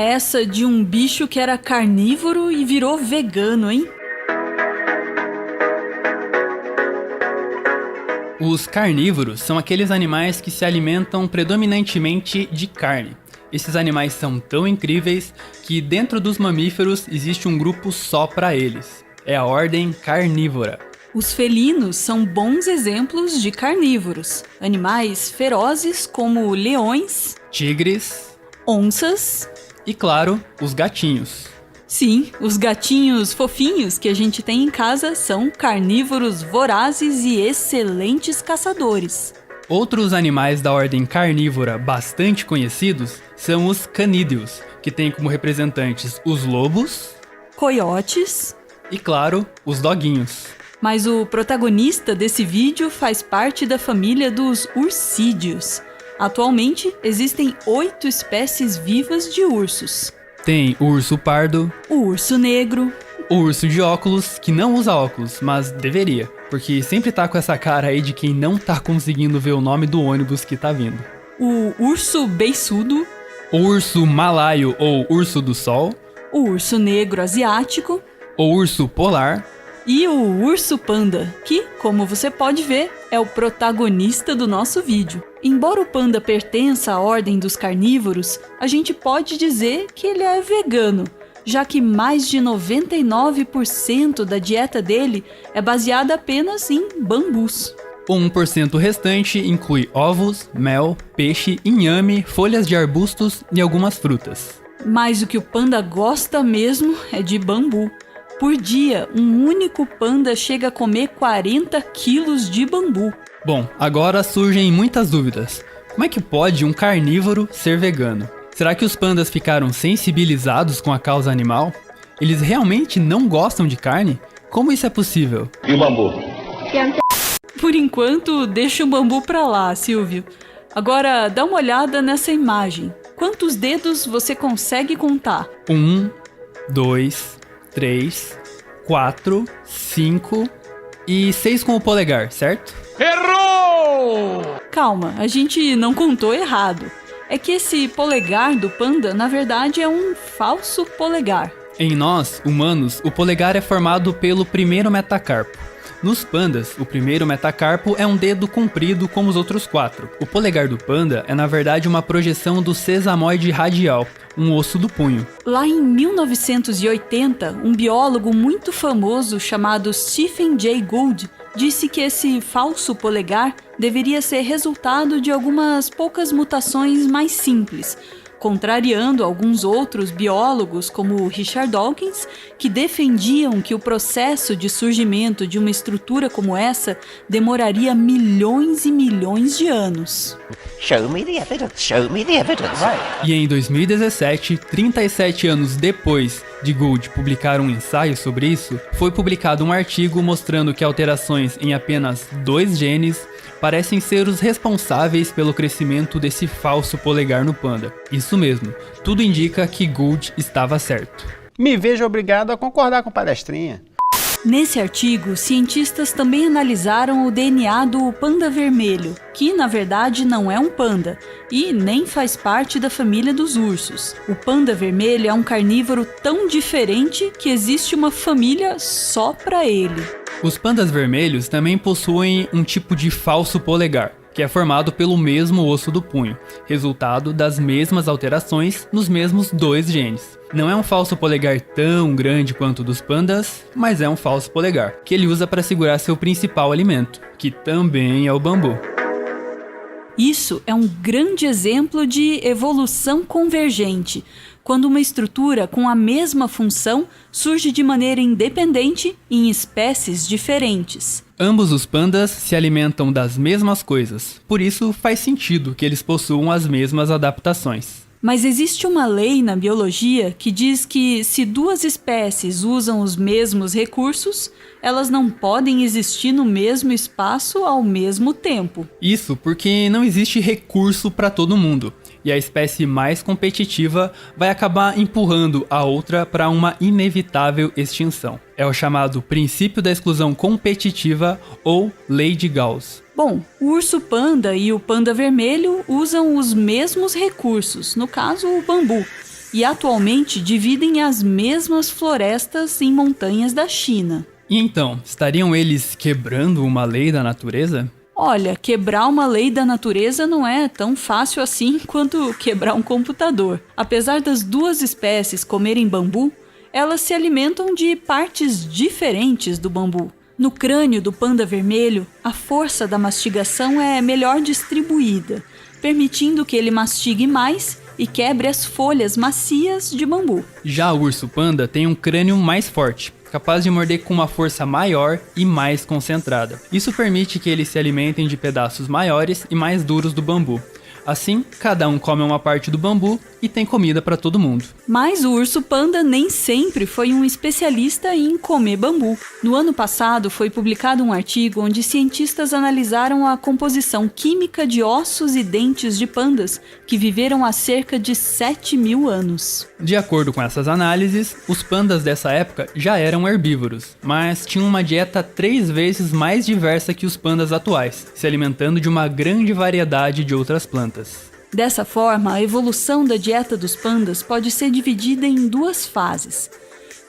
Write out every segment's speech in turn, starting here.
é essa de um bicho que era carnívoro e virou vegano, hein? Os carnívoros são aqueles animais que se alimentam predominantemente de carne. Esses animais são tão incríveis que dentro dos mamíferos existe um grupo só para eles. É a ordem carnívora. Os felinos são bons exemplos de carnívoros. Animais ferozes como leões, Tigres onças e, claro, os gatinhos. Sim, os gatinhos fofinhos que a gente tem em casa são carnívoros vorazes e excelentes caçadores. Outros animais da ordem carnívora bastante conhecidos são os canídeos, que têm como representantes os lobos, coiotes e, claro, os doguinhos. Mas o protagonista desse vídeo faz parte da família dos ursídeos. Atualmente, existem 8 espécies vivas de ursos. Tem o urso pardo, o urso negro, o urso de óculos, que não usa óculos, mas deveria, porque sempre tá com essa cara aí de quem não tá conseguindo ver o nome do ônibus que tá vindo. O urso beiçudo, o urso malaio ou urso do sol, o urso negro asiático, o urso polar e o urso panda, que, como você pode ver, é o protagonista do nosso vídeo. Embora o panda pertença à ordem dos carnívoros, a gente pode dizer que ele é vegano, já que mais de 99% da dieta dele é baseada apenas em bambus. O 1% restante inclui ovos, mel, peixe, inhame, folhas de arbustos e algumas frutas. Mas o que o panda gosta mesmo é de bambu. Por dia, um único panda chega a comer 40 quilos de bambu. Bom, agora surgem muitas dúvidas. Como é que pode um carnívoro ser vegano? Será que os pandas ficaram sensibilizados com a causa animal? Eles realmente não gostam de carne? Como isso é possível? E o bambu? Por enquanto, deixa o bambu pra lá, Silvio. Agora, dá uma olhada nessa imagem. Quantos dedos você consegue contar? 1, 2, 3, 4, 5 e 6 com o polegar, certo? Errou! Calma, a gente não contou errado. É que esse polegar do panda, na verdade, é um falso polegar. Em nós, humanos, o polegar é formado pelo primeiro metacarpo. Nos pandas, o primeiro metacarpo é um dedo comprido como os outros 4. O polegar do panda é na verdade uma projeção do sesamoide radial, um osso do punho. Lá em 1980, um biólogo muito famoso chamado Stephen Jay Gould disse que esse falso polegar deveria ser resultado de algumas poucas mutações mais simples, contrariando alguns outros biólogos, como Richard Dawkins, que defendiam que o processo de surgimento de uma estrutura como essa demoraria milhões e milhões de anos. Show me the evidence, show me the evidence. E em 2017, 37 anos depois de Gould publicar um ensaio sobre isso, foi publicado um artigo mostrando que alterações em apenas 2 genes parecem ser os responsáveis pelo crescimento desse falso polegar no panda. Isso mesmo, tudo indica que Gould estava certo. Me vejo obrigado a concordar com o palestrinha. Nesse artigo, cientistas também analisaram o DNA do panda vermelho, que na verdade não é um panda e nem faz parte da família dos ursos. O panda vermelho é um carnívoro tão diferente que existe uma família só para ele. Os pandas vermelhos também possuem um tipo de falso polegar, que é formado pelo mesmo osso do punho, resultado das mesmas alterações nos mesmos 2 genes. Não é um falso polegar tão grande quanto o dos pandas, mas é um falso polegar, que ele usa para segurar seu principal alimento, que também é o bambu. Isso é um grande exemplo de evolução convergente, quando uma estrutura com a mesma função surge de maneira independente em espécies diferentes. Ambos os pandas se alimentam das mesmas coisas, por isso faz sentido que eles possuam as mesmas adaptações. Mas existe uma lei na biologia que diz que se 2 espécies usam os mesmos recursos, elas não podem existir no mesmo espaço ao mesmo tempo. Isso porque não existe recurso para todo mundo, e a espécie mais competitiva vai acabar empurrando a outra para uma inevitável extinção. É o chamado princípio da exclusão competitiva ou lei de Gauss. Bom, o urso panda e o panda vermelho usam os mesmos recursos, no caso o bambu. e atualmente dividem as mesmas florestas em montanhas da China. E então, estariam eles quebrando uma lei da natureza? Olha, quebrar uma lei da natureza não é tão fácil assim quanto quebrar um computador. Apesar das duas espécies comerem bambu, elas se alimentam de partes diferentes do bambu. No crânio do panda vermelho, a força da mastigação é melhor distribuída, permitindo que ele mastigue mais e quebre as folhas macias de bambu. Já o urso panda tem um crânio mais forte, capaz de morder com uma força maior e mais concentrada. Isso permite que eles se alimentem de pedaços maiores e mais duros do bambu. Assim, cada um come uma parte do bambu e tem comida para todo mundo. Mas o urso panda nem sempre foi um especialista em comer bambu. No ano passado foi publicado um artigo onde cientistas analisaram a composição química de ossos e dentes de pandas que viveram há cerca de 7.000 anos. De acordo com essas análises, os pandas dessa época já eram herbívoros, mas tinham uma dieta 3 vezes mais diversa que os pandas atuais, se alimentando de uma grande variedade de outras plantas. Dessa forma, a evolução da dieta dos pandas pode ser dividida em 2 fases.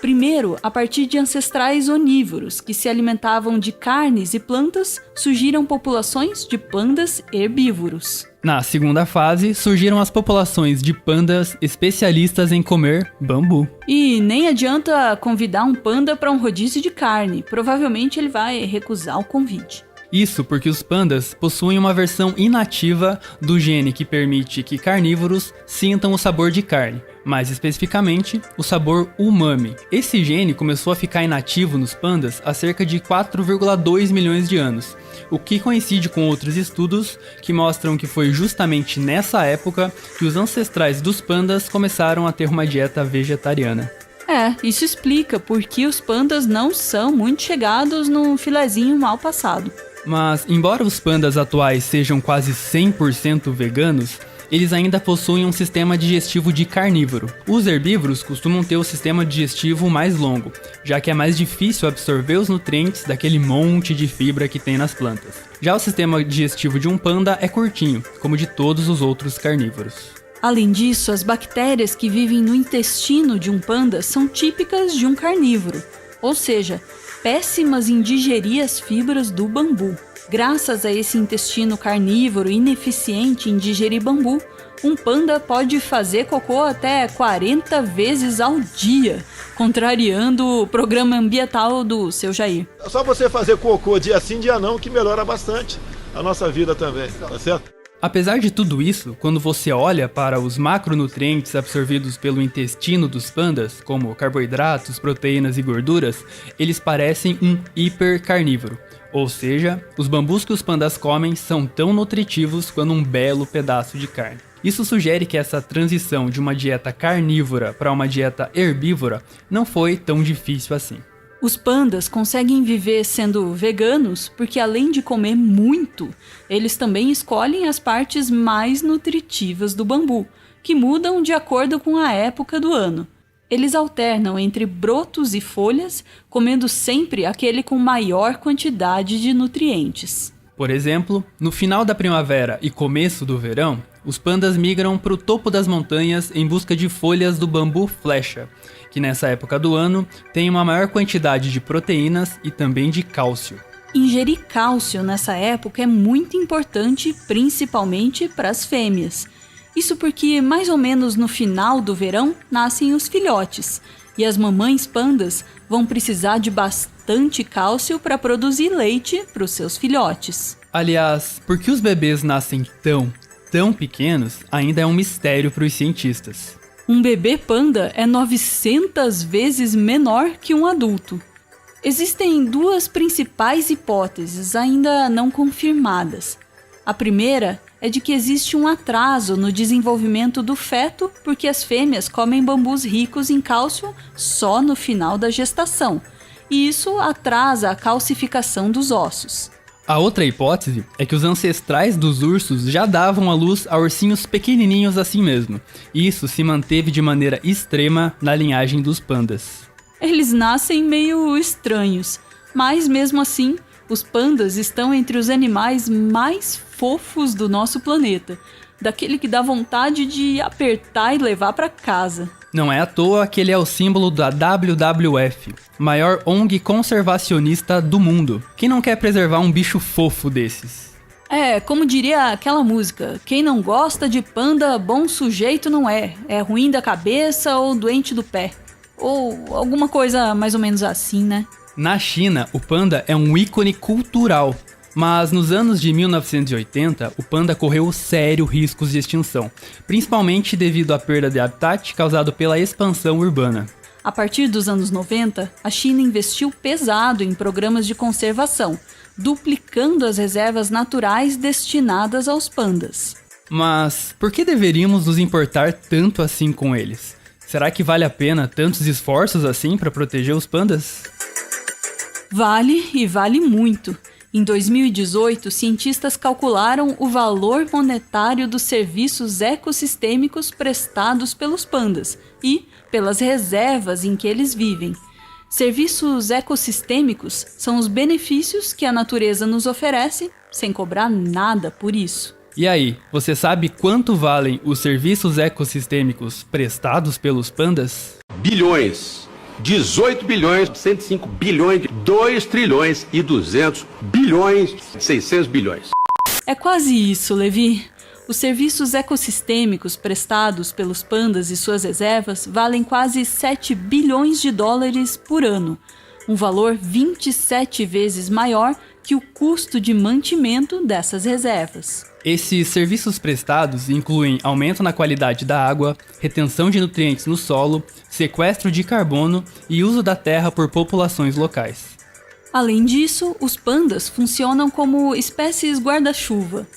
Primeiro, a partir de ancestrais onívoros, que se alimentavam de carnes e plantas, surgiram populações de pandas herbívoros. Na segunda fase, surgiram as populações de pandas especialistas em comer bambu. E nem adianta convidar um panda para um rodízio de carne, provavelmente ele vai recusar o convite. Isso porque os pandas possuem uma versão inativa do gene que permite que carnívoros sintam o sabor de carne, mais especificamente, o sabor umami. Esse gene começou a ficar inativo nos pandas há cerca de 4,2 milhões de anos, o que coincide com outros estudos que mostram que foi justamente nessa época que os ancestrais dos pandas começaram a ter uma dieta vegetariana. Isso explica por que os pandas não são muito chegados num filezinho mal passado. Mas, embora os pandas atuais sejam quase 100% veganos, eles ainda possuem um sistema digestivo de carnívoro. Os herbívoros costumam ter o sistema digestivo mais longo, já que é mais difícil absorver os nutrientes daquele monte de fibra que tem nas plantas. Já o sistema digestivo de um panda é curtinho, como de todos os outros carnívoros. Além disso, as bactérias que vivem no intestino de um panda são típicas de um carnívoro, ou seja, péssimas em digerir as fibras do bambu. Graças a esse intestino carnívoro ineficiente em digerir bambu, um panda pode fazer cocô até 40 vezes ao dia, contrariando o programa ambiental do seu Jair. É só você fazer cocô dia sim, dia não, que melhora bastante a nossa vida também, tá certo? Apesar de tudo isso, quando você olha para os macronutrientes absorvidos pelo intestino dos pandas, como carboidratos, proteínas e gorduras, eles parecem um hipercarnívoro. Ou seja, os bambus que os pandas comem são tão nutritivos quanto um belo pedaço de carne. Isso sugere que essa transição de uma dieta carnívora para uma dieta herbívora não foi tão difícil assim. Os pandas conseguem viver sendo veganos porque, além de comer muito, eles também escolhem as partes mais nutritivas do bambu, que mudam de acordo com a época do ano. Eles alternam entre brotos e folhas, comendo sempre aquele com maior quantidade de nutrientes. Por exemplo, no final da primavera e começo do verão, os pandas migram para o topo das montanhas em busca de folhas do bambu flecha, que nessa época do ano tem uma maior quantidade de proteínas e também de cálcio. Ingerir cálcio nessa época é muito importante, principalmente para as fêmeas. Isso porque, mais ou menos no final do verão, nascem os filhotes, e as mamães pandas vão precisar de bastante cálcio para produzir leite para os seus filhotes. Aliás, por que os bebês nascem tão pequenos ainda é um mistério para os cientistas. Um bebê panda é 900 vezes menor que um adulto. Existem 2 principais hipóteses ainda não confirmadas. A primeira é de que existe um atraso no desenvolvimento do feto porque as fêmeas comem bambus ricos em cálcio só no final da gestação, e isso atrasa a calcificação dos ossos. A outra hipótese é que os ancestrais dos ursos já davam à luz a ursinhos pequenininhos assim mesmo, e isso se manteve de maneira extrema na linhagem dos pandas. Eles nascem meio estranhos, mas mesmo assim, os pandas estão entre os animais mais fofos do nosso planeta, daquele que dá vontade de apertar e levar para casa. Não é à toa que ele é o símbolo da WWF, maior ONG conservacionista do mundo. Quem não quer preservar um bicho fofo desses? Como diria aquela música, quem não gosta de panda, bom sujeito não é. É ruim da cabeça ou doente do pé. Ou alguma coisa mais ou menos assim, né? Na China, o panda é um ícone cultural. Mas nos anos de 1980, o panda correu sérios riscos de extinção, principalmente devido à perda de habitat causado pela expansão urbana. A partir dos anos 90, a China investiu pesado em programas de conservação, duplicando as reservas naturais destinadas aos pandas. Mas por que deveríamos nos importar tanto assim com eles? Será que vale a pena tantos esforços assim para proteger os pandas? Vale e vale muito. Em 2018, cientistas calcularam o valor monetário dos serviços ecossistêmicos prestados pelos pandas e pelas reservas em que eles vivem. Serviços ecossistêmicos são os benefícios que a natureza nos oferece sem cobrar nada por isso. E aí, você sabe quanto valem os serviços ecossistêmicos prestados pelos pandas? Bilhões. 18 bilhões, 105 bilhões, 2 trilhões e 200 bilhões, 600 bilhões. É quase isso, Levi. Os serviços ecossistêmicos prestados pelos pandas e suas reservas valem quase 7 bilhões de dólares por ano, um valor 27 vezes maior que o custo de mantimento dessas reservas. Esses serviços prestados incluem aumento na qualidade da água, retenção de nutrientes no solo, sequestro de carbono e uso da terra por populações locais. Além disso, os pandas funcionam como espécies guarda-chuva.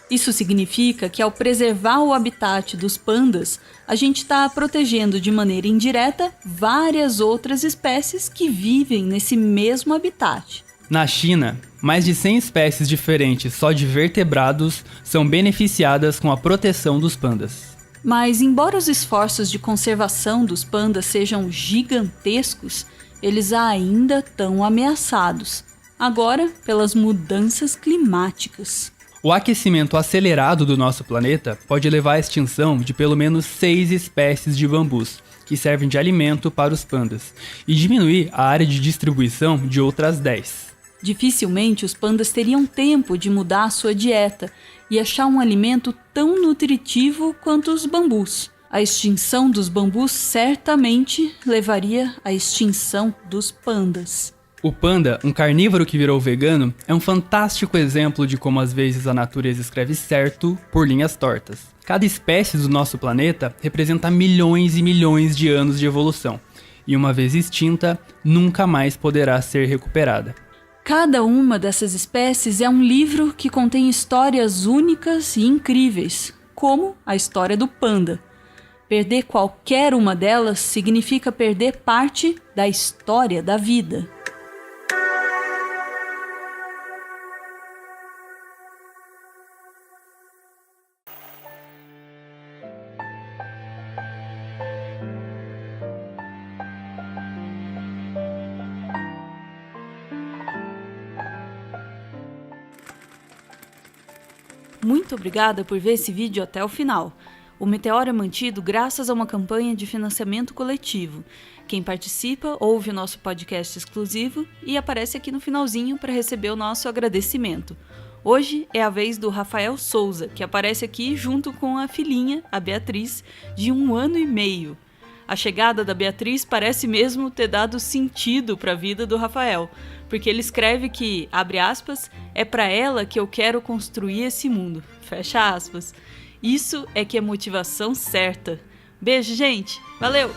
Isso significa que ao preservar o habitat dos pandas, a gente está protegendo de maneira indireta várias outras espécies que vivem nesse mesmo habitat. Na China, mais de 100 espécies diferentes só de vertebrados são beneficiadas com a proteção dos pandas. Mas embora os esforços de conservação dos pandas sejam gigantescos, eles ainda estão ameaçados, agora pelas mudanças climáticas. O aquecimento acelerado do nosso planeta pode levar à extinção de pelo menos 6 espécies de bambus, que servem de alimento para os pandas, e diminuir a área de distribuição de outras 10. Dificilmente os pandas teriam tempo de mudar a sua dieta e achar um alimento tão nutritivo quanto os bambus. A extinção dos bambus certamente levaria à extinção dos pandas. O panda, um carnívoro que virou vegano, é um fantástico exemplo de como às vezes a natureza escreve certo por linhas tortas. Cada espécie do nosso planeta representa milhões e milhões de anos de evolução, e uma vez extinta, nunca mais poderá ser recuperada. Cada uma dessas espécies é um livro que contém histórias únicas e incríveis, como a história do panda. Perder qualquer uma delas significa perder parte da história da vida. Muito obrigada por ver esse vídeo até o final. O Meteoro é mantido graças a uma campanha de financiamento coletivo. Quem participa ouve o nosso podcast exclusivo e aparece aqui no finalzinho para receber o nosso agradecimento. Hoje é a vez do Rafael Souza, que aparece aqui junto com a filhinha, a Beatriz, de 1 ano e meio. A chegada da Beatriz parece mesmo ter dado sentido para a vida do Rafael, porque ele escreve que, abre aspas, é para ela que eu quero construir esse mundo, fecha aspas. Isso é que é motivação certa. Beijo, gente! Valeu!